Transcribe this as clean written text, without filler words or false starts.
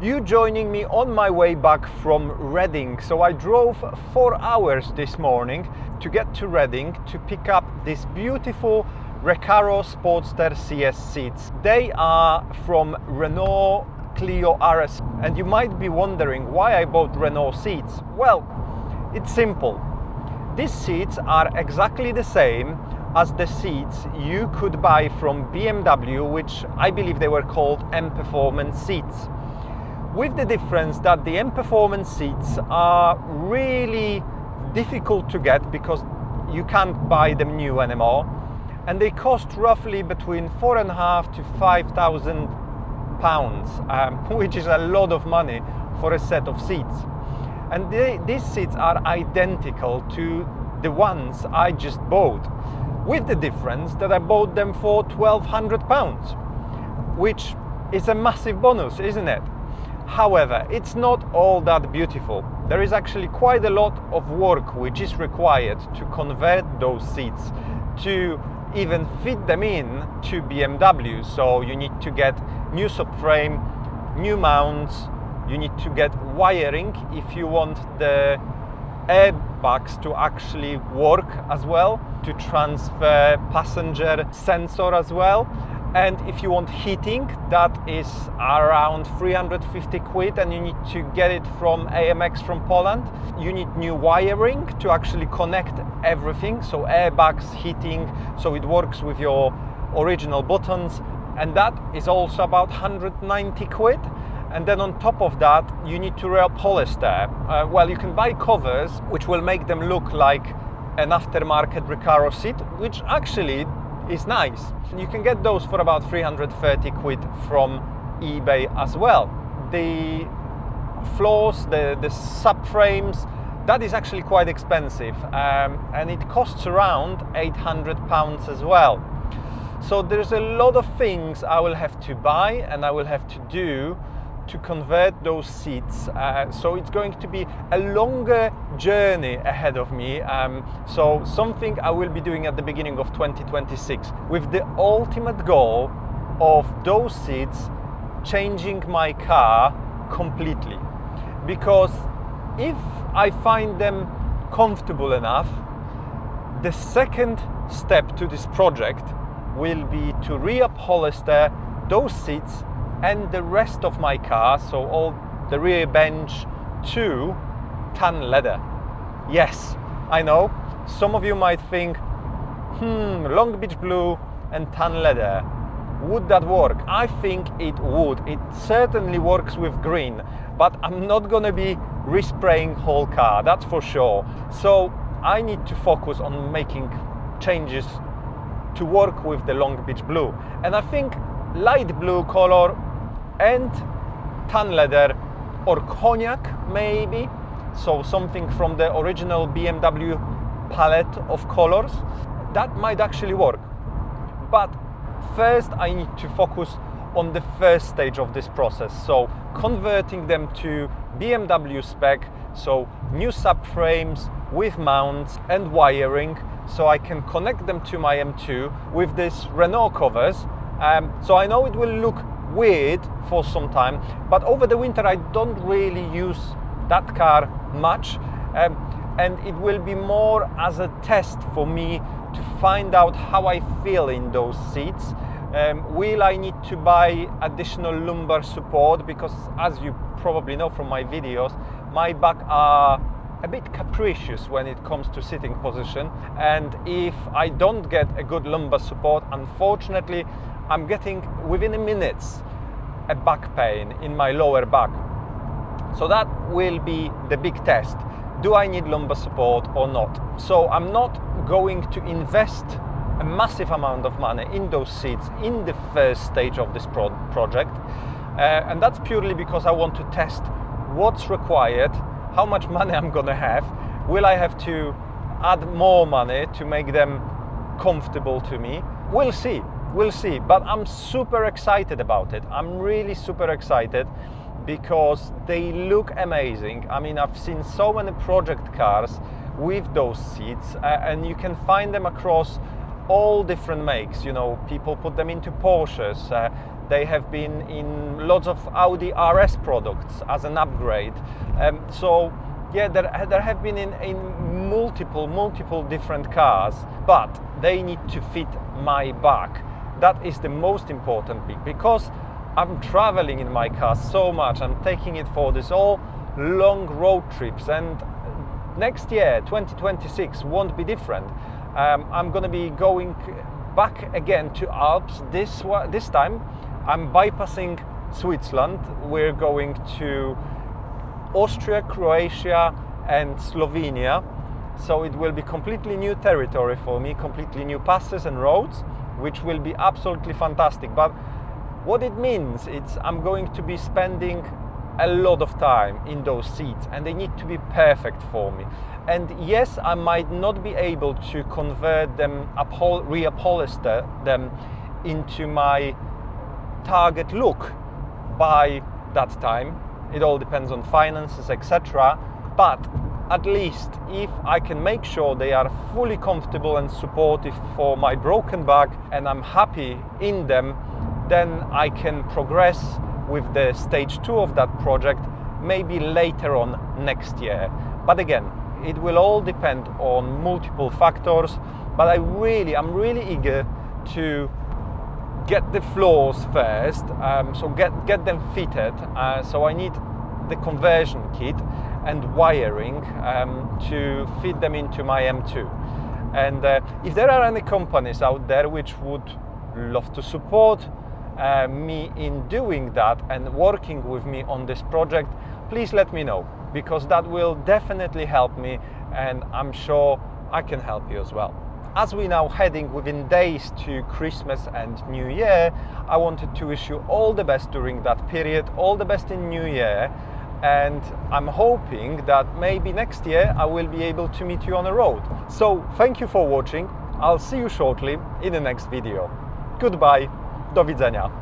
You joining me on my way back from Reading. So I drove 4 hours this morning to get to Reading to pick up this beautiful Recaro Sportster CS seats. They are from Renault Clio RS, and you might be wondering why I bought Renault seats. Well, it's simple. These seats are exactly the same as the seats you could buy from BMW, which I believe they were called M Performance seats. With the difference that the M Performance seats are really difficult to get because you can't buy them new anymore, and they cost roughly between £4,500 to £5,000, which is a lot of money for a set of seats. And these seats are identical to the ones I just bought, with the difference that I bought them for £1,200, which is a massive bonus, isn't it? However, it's not all that beautiful. There is actually quite a lot of work which is required to convert those seats to even fit them in to BMW. So you need to get new subframe, new mounts, you need to get wiring if you want the airbags to actually work as well, to transfer passenger sensor as well. And if you want heating, that is around 350 quid, and you need to get it from AMX from Poland. You need new wiring to actually connect everything, so airbags, heating, so it works with your original buttons, and that is also about 190 quid. And then on top of that, you need to reupholster. Well, you can buy covers which will make them look like an aftermarket Recaro seat, which actually is nice. You can get those for about 330 quid from eBay as well. The floors, the subframes, that is actually quite expensive, and it costs around £800 as well. So there's a lot of things I will have to buy and I will have to do to convert those seats, so it's going to be a longer journey ahead of me, so something I will be doing at the beginning of 2026, with the ultimate goal of those seats changing my car completely. Because if I find them comfortable enough, the second step to this project will be to reupholster those seats and the rest of my car, so all the rear bench, to tan leather. Yes, I know, some of you might think, Long Beach blue and tan leather, would that work? I think it would. It certainly works with green, but I'm not gonna be respraying whole car, that's for sure. So I need to focus on making changes to work with the Long Beach blue. And I think light blue color and tan leather, or cognac maybe, so something from the original BMW palette of colors, that might actually work. But first I need to focus on the first stage of this process, so converting them to BMW spec, so new subframes with mounts and wiring, so I can connect them to my M2 with this Renault covers. So I know it will look weird for some time, but over the winter I don't really use that car much, and it will be more as a test for me to find out how I feel in those seats. Will I need to buy additional lumbar support, because as you probably know from my videos, my back are a bit capricious when it comes to sitting position, and if I don't get a good lumbar support, unfortunately I'm getting within a minute a back pain in my lower back. So that will be the big test. Do I need lumbar support or not? So I'm not going to invest a massive amount of money in those seats in the first stage of this project, and that's purely because I want to test what's required, how much money I'm gonna have. Will I have to add more money to make them comfortable to me? We'll see. But I'm super excited about it. I'm really super excited because they look amazing. I mean, I've seen so many project cars with those seats, and you can find them across all different makes. You know, people put them into Porsches, They have been in lots of Audi RS products as an upgrade. So yeah, there have been in multiple different cars, but they need to fit my back. That is the most important bit, because I'm traveling in my car so much. I'm taking it for this all long road trips, and next year 2026 won't be different. I'm gonna be going back again to Alps. This time I'm bypassing Switzerland. We're going to Austria, Croatia and Slovenia, so it will be completely new territory for me, completely new passes and roads, which will be absolutely fantastic. But what it means is I'm going to be spending a lot of time in those seats, and they need to be perfect for me. And yes, I might not be able to convert them, reupholster them into my target look by that time. It all depends on finances, etc. But at least if I can make sure they are fully comfortable and supportive for my broken back, and I'm happy in them, then I can progress with the stage 2 of that project maybe later on next year. But again, it will all depend on multiple factors. But I'm really eager to get the floors first, so get them fitted. So I need the conversion kit and wiring to fit them into my M2. And if there are any companies out there which would love to support me in doing that and working with me on this project, please let me know, because that will definitely help me, and I'm sure I can help you as well. As we're now heading within days to Christmas and New Year, I wanted to wish you all the best during that period, all the best in New Year, and I'm hoping that maybe next year I will be able to meet you on the road. So thank you for watching. I'll see you shortly in the next video. Goodbye. Do widzenia.